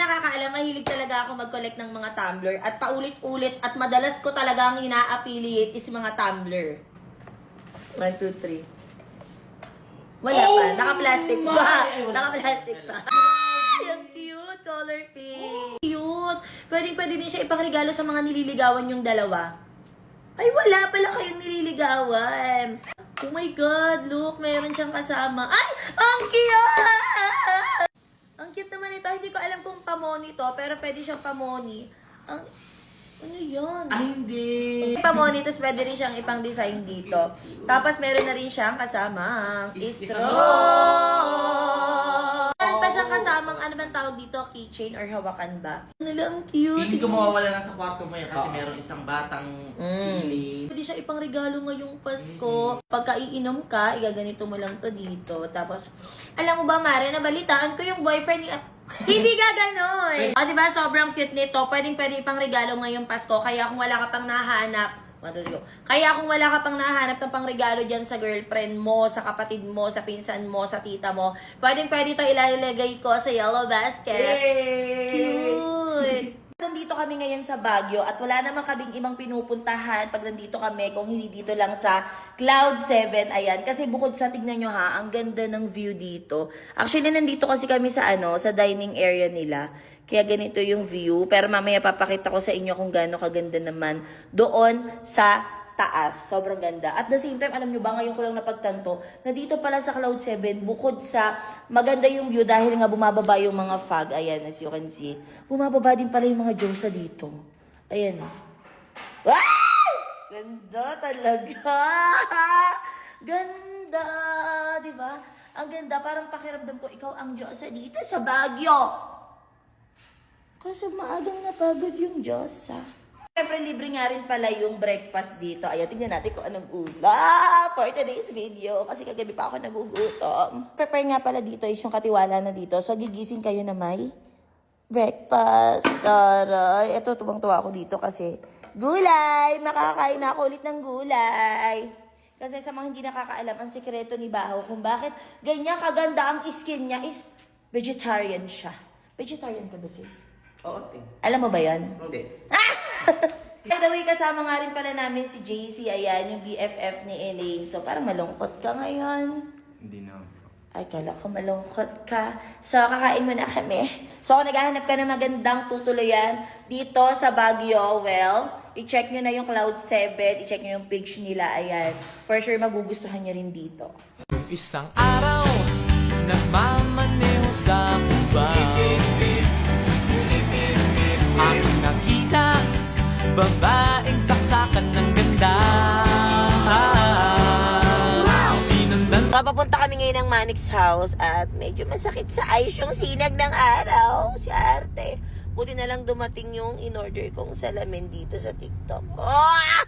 nakakaalam, mahilig talaga ako mag-collect ng mga tumbler at paulit-ulit at madalas ko talagang ina-affiliate is mga tumbler. 1, 2, 3. Wala pa. Naka-plastic pa. Naka-plastic pa. Ay, ang cute. Color pink. Cute. Pwede din siya ipangregalo sa mga nililigawan yung dalawa. Ay, wala pala kayong nililigawan. Oh my God, look, meron siyang kasama. Ay, ang cute! Ang cute naman ito. Hindi ko alam kung pamoni to, pero pwede siyang pamoni. Ano yan? Ay, hindi. Pamoni, tapos pwede rin siyang ipang-design dito. Tapos meron na rin siyang kasamang straw. Meron pa siyang kasamang, ano bang tawag dito? Keychain or hawakan ba? Ano lang, cute. Hindi ko mawawala lang sa kwarto mo yan kasi meron isang batang sili. Pwede siya ipang regalo ngayong Pasko. Pagka iinom ka, igaganito mo lang to dito. Tapos, alam mo ba, Mare, nabalitaan ko yung boyfriend ni... Hindi ka ganon! O, diba, sobrang cute nito. Pwede ipang regalo ngayong Pasko. Kaya kung wala ka pang nahanap, kaya kung wala ka pang nahanap ng pangregalo dyan sa girlfriend mo, sa kapatid mo, sa pinsan mo, sa tita mo, pwede ito ilalagay ko sa yellow basket. Yay! Cute! Nandito kami ngayon sa Baguio at wala naman kaming ibang pinupuntahan pag nandito kami kung hindi dito lang sa Cloud 7. Ayan, kasi bukod sa tignan nyo ha, ang ganda ng view dito. Actually, nandito kasi kami sa sa dining area nila. Kaya ganito yung view. Pero mamaya papakita ko sa inyo kung gaano kaganda naman doon sa taas. Sobrang ganda. At the same time, alam nyo ba, ngayon ko lang napagtanto, na dito pala sa Cloud 7, bukod sa maganda yung view dahil nga bumababa yung mga fog, ayan, as you can see, bumababa din pala yung mga Diyosa dito. Ayan. Wow! Ganda talaga! Ganda! Diba? Ang ganda. Parang pakiramdam ko, ikaw ang Diyosa dito sa Baguio. Kasi maagang napagod yung Diyosa. Siyempre, libre nga rin pala yung breakfast dito. Ayan, tingnan natin kung anong ulam for today's video. Kasi kagabi pa ako nagugutom. Prepare nga pala dito is yung katiwala na dito. So, gigising kayo na may breakfast. Taray. Ito, tuwang-tuwa ako dito kasi gulay! Makakain na ako ulit ng gulay. Kasi sa mga hindi nakakaalam, ang sekreto ni Bahaw kung bakit ganyan kaganda ang skin niya is vegetarian siya. Vegetarian ka ba, sis? Oo, ting. Alam mo ba yan? Hindi. By the way, kasama nga rin pala namin si JC. Ayan, yung BFF ni Elaine. So, parang malungkot ka ngayon. Hindi na. Ay, kala ko malungkot ka. So, kakain mo na kami. So, kung naghahanap ka ng magandang tutuluyan dito sa Baguio, well, i-check nyo na yung Cloud 7. I-check nyo yung page nila. Ayan. For sure, magugustuhan nyo rin dito. Isang araw, nagmamaneho sa Cuba. Ang nakita, babaeng saksakan ng ganda. Sinundan. Papunta kami ngayon ng Manix house at medyo masakit sa eyes yung sinag ng araw. Si Arte. Buti na lang dumating yung in-order kong salamin dito sa TikTok. Oh!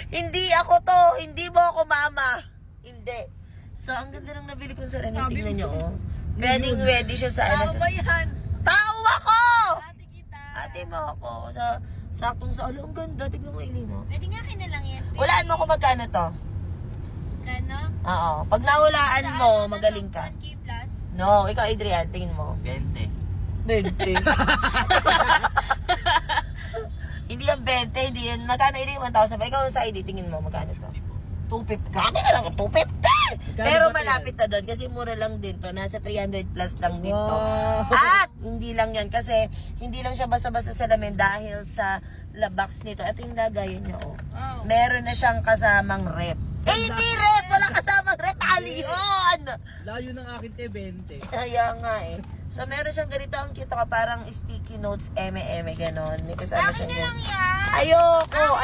Hindi ako to. Hindi mo ako mama. Hindi. So, ang ganda ng nabili kong salamin. Tingnan nyo, oh. Ready siya sa Tao ba yan? Tao ako! Ate kita. Ate mo ako. Saktong sa ulo. Ang ganda. Tignan mo, Eileen, oh. Pwede nga na lang yan. Hulaan mo kung magkano to. Kano? Oo. Pag nahulaan mo, magaling ka. 1K plus. No, ikaw, Adrian, tingin mo. 20. 20. Hindi yan 20, hindi yan. Magkano ini 1,000 ba? Ikaw sa ID, tingin mo, magkano to? 250. Grabe ka lang, 250! Pero malapit na doon kasi mura lang din to. Nasa 300 plus lang din to. At hindi lang yan kasi hindi lang siya basta-basta salamin dahil sa box nito. Ito yung lagayan niya, oh. Meron na siyang kasamang rep. Hindi rep! Walang kasamang rep! Alyon! Layo ng akin 20. Kaya nga eh. So, meron siyang ganito. Ang cute ka. Parang sticky notes, eme-eme, ganon. May kasama Akin siyang na lang yan.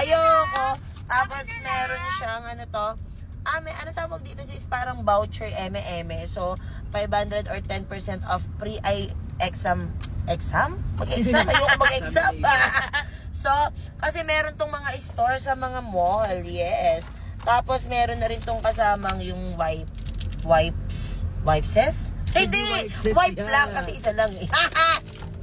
Ayoko. Tapos, meron siyang ano to. Ano tawag dito sis? Parang voucher, eme-eme. So, 500 or 10% off exam. Exam? Mag-exam? Ayoko mag-exam. So, kasi meron tong mga store sa mga mall. Yes. Tapos, meron na rin tong kasamang yung wipes. Wipeses? Hindi! Wipeses Wipe yan. lang kasi isa lang eh.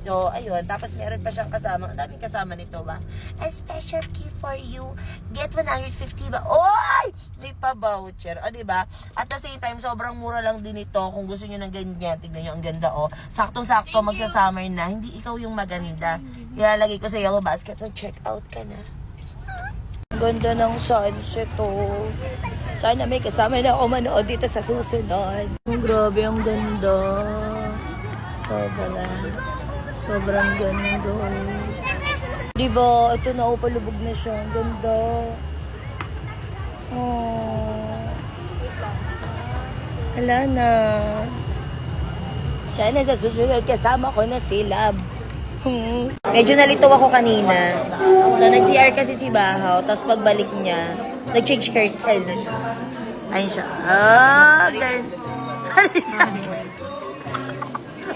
So, ayun. Tapos meron pa siyang kasama. Ang daming kasama nito ba? A special key for you. Get 150 ba? Oy! May pa-voucher. O, diba? At the same time, sobrang mura lang din ito. Kung gusto nyo ng ganyan, tignan nyo ang ganda, oh. Saktong-sakto, magsa-summer na. Hindi ikaw yung maganda. Ilalagay ko sa yellow basket. Mag-check out ka na. Ganda ng sunset, oh. Sana may kasama na ako manood dito sa susunod. Grabe, ang ganda. Sobrang ganda. Diba? Ito na, oh, palubog na siya. Ang ganda. Oh. Hala na. Sana sa susunod kasama ko na si Lab. Medyo nalito ako kanina. So, nag-CR kasi si Bahaw. Tapos pagbalik niya, nag-change hairstyle na siya. Ayun siya. Ah, ganun.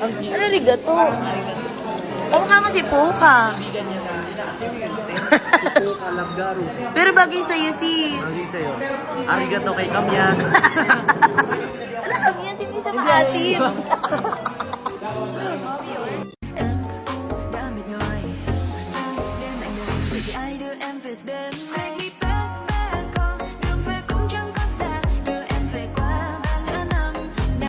Ano arigato? Kamukha mo si Puka. Puka, Labgaro. Pero bagay sa'yo, sis. Hindi sa'yo. Arigato kay Kamyas. Alam, Kamyas, hindi siya maasim.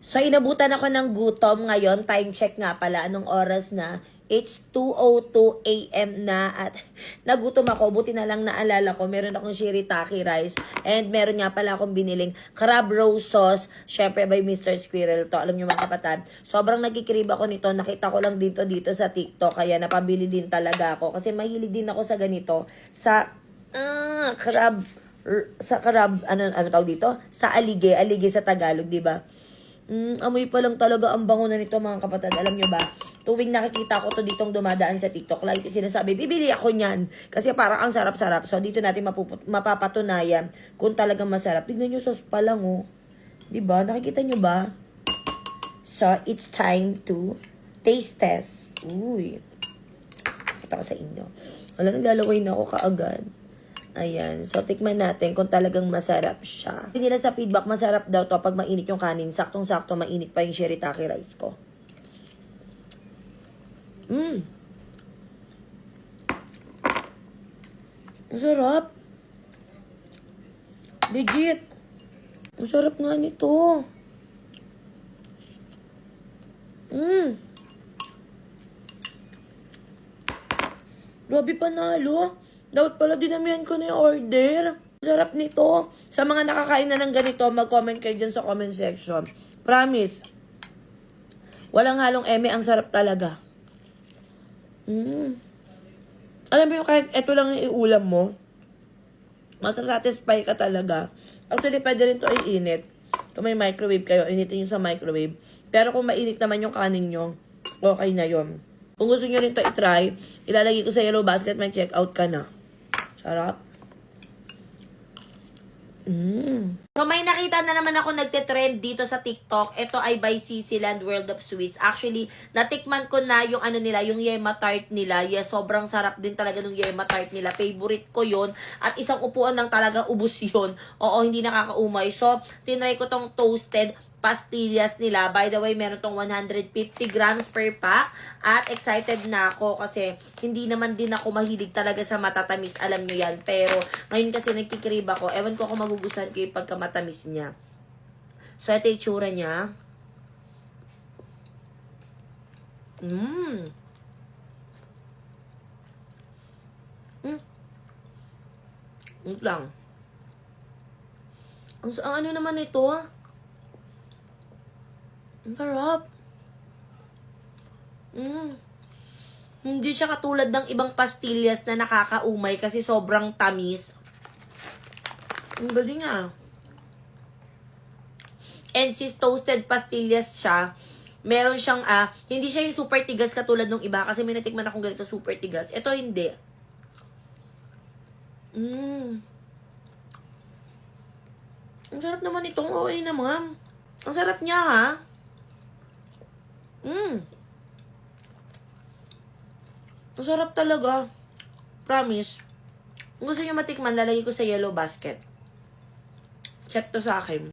So, inabutan ako ng gutom ngayon. Time check nga pala. Anong oras na? It's 2:02 a.m. na at nagutom ako. Buti na lang naalala ko. Meron akong shirataki rice and meron nga pala akong biniling crab rose sauce. Syempre by Mr. Squirrel to. Alam niyo mga kapatid, sobrang nagkikrib ako nito. Nakita ko lang dito sa TikTok. Kaya napabili din talaga ako. Kasi mahilig din ako sa ganito. Sa crab, ano tawag dito? Sa alige sa Tagalog, di ba? Amoy pa lang talaga ang bango na nito mga kapatid. Alam nyo ba? Tuwing nakikita ko to ditong dumadaan sa TikTok, like sinasabi, bibili ako niyan. Kasi parang ang sarap-sarap. So, dito natin mapapatunayan kung talagang masarap. Tignan nyo, sauce pa lang, oh. Diba? Nakikita nyo ba? So, it's time to taste test. Uy. Kita ko sa inyo. Wala, naglalaway na ako kaagad. Ayan. So, tikman natin kung talagang masarap siya. Hindi nila sa feedback, masarap daw to pag mainit yung kanin. Saktong-sakto, mainit pa yung shirataki rice ko. Ang sarap. Legit. Ang sarap nga nito. Grabe, panalo. Dapat pala dinamihan ko na yung order. Sarap nito. Sa mga nakakain na ng ganito, mag-comment kayo dyan sa comment section. Promise. Walang halong eme, ang sarap talaga. Alam mo yung kahit ito lang yung iulam mo, masasatisfy ka talaga. Actually, pwede rin to iinit. Kung may microwave kayo, initin nyo sa microwave. Pero kung mainit naman yung kanin nyo, okay na yon. Kung gusto nyo rin to itry, ilalagay ko sa yellow basket, may check out ka na. Sarap. So, may nakita na naman ako nagte-trend dito sa TikTok. Ito ay by Sisiland World of Sweets. Actually, natikman ko na yung ano nila, yung Yema Tart nila. Yes, sobrang sarap din talaga ng Yema Tart nila. Favorite ko yon. At isang upuan lang talaga, ubus yon. Oo, hindi nakakaumay. So, tinry ko tong toasted pastillas nila. By the way, meron tong 150 grams per pack. At excited na ako kasi hindi naman din ako mahilig talaga sa matatamis. Alam nyo yan. Pero ngayon kasi nagkikrib ako. Ewan ko kung magugustuhan ko yung pagkamatamis niya. So, ito yung tsura niya. Wait lang. Ang ano naman ito, ah? Ang sarap. Hindi siya katulad ng ibang pastillas na nakakaumay kasi sobrang tamis. Ang galing ah. And since toasted pastillas siya, meron siyang, hindi siya yung super tigas katulad ng iba kasi may natikman akong ganito super tigas. Ito hindi. Ang sarap naman itong OA naman. Ang sarap niya ha. Ang sarap talaga. Promise. Kung gusto nyo matikman, lalagay ko sa yellow basket. Check to sa akin.